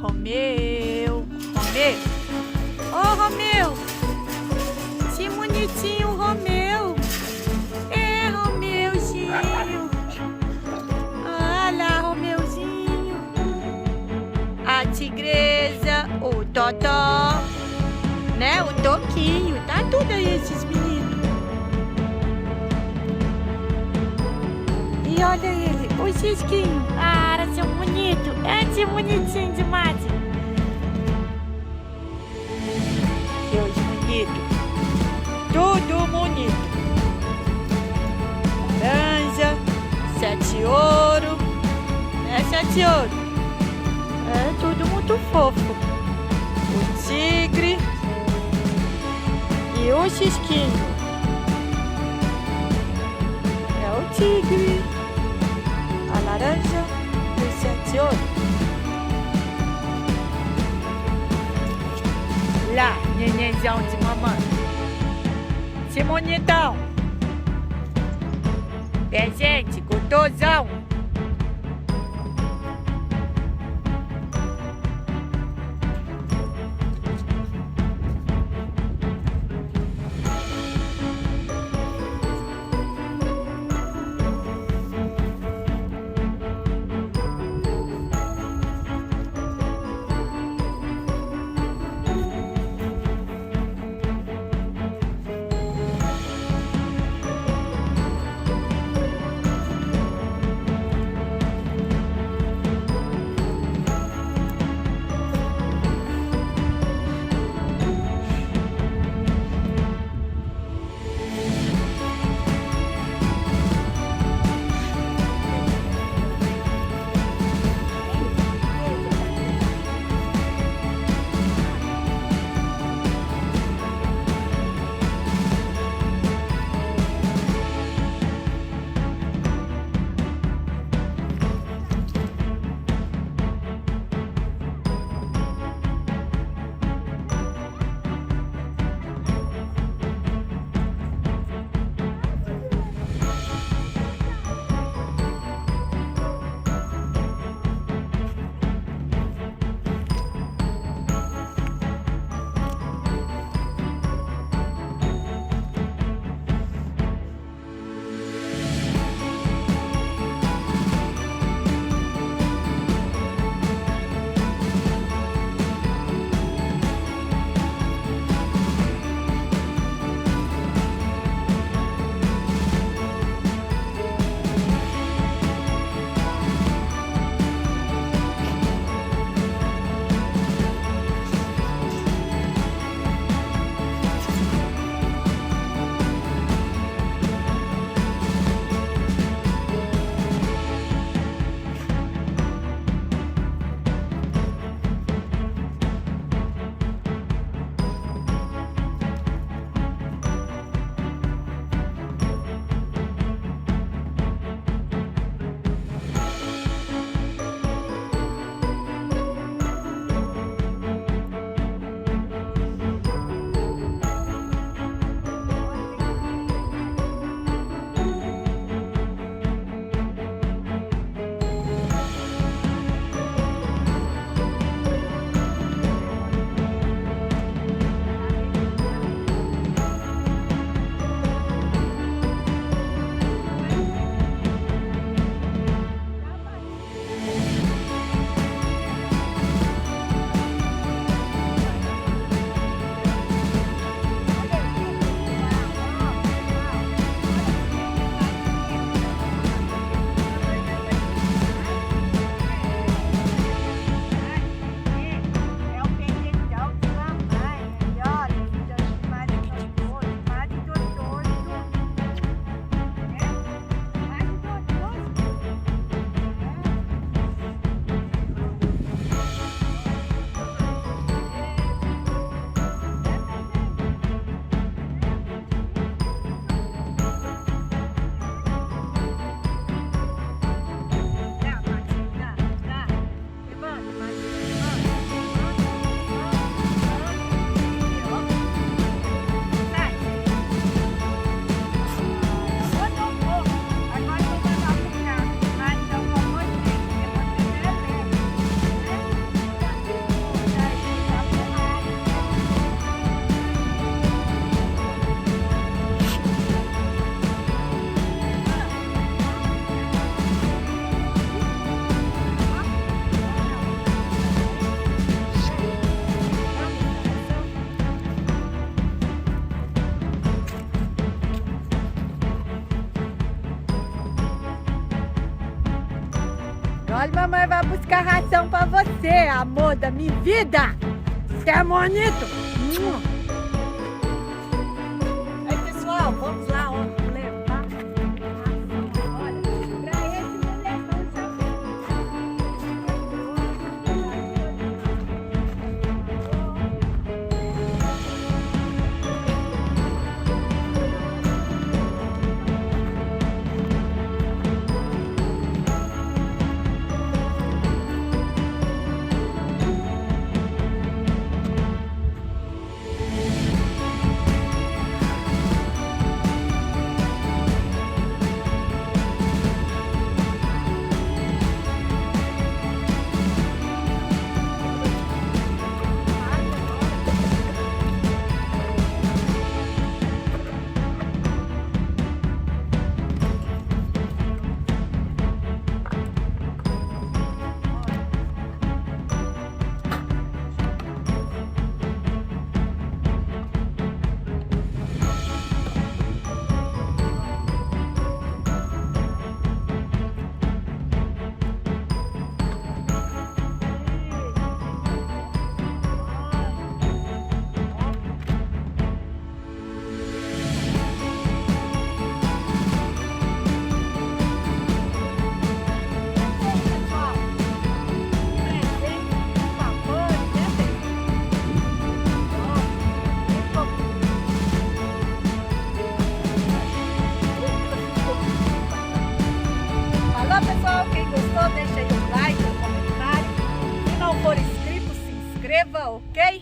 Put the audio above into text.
Romeu, Romeu. Ô, Romeu. Que bonitinho, Romeu. É, Romeuzinho. Olha, Romeuzinho. A tigresa, o Totó, né? O Toquinho. Tá tudo aí esses meninos. E olha ele, o Cisquinho. Ah, seu bonito. É de bonitinho demais. Deus bonito. Tudo bonito. Laranja, 7 ouro. É 7 ouro. É tudo muito fofo. O tigre e o Cisquinho. É o tigre, a laranja e o 7 ouro. Lá, nenenzão de mamãe. Simonitão. Presente, gotosão. Mas mamãe vai buscar ração pra você, amor da minha vida. Você é bonito. Aí, pessoal, vamos lá, ó, levar ração agora pra esse molecão pessoal, quem gostou, deixa aí o like, o comentário. Se não for inscrito, se inscreva, ok?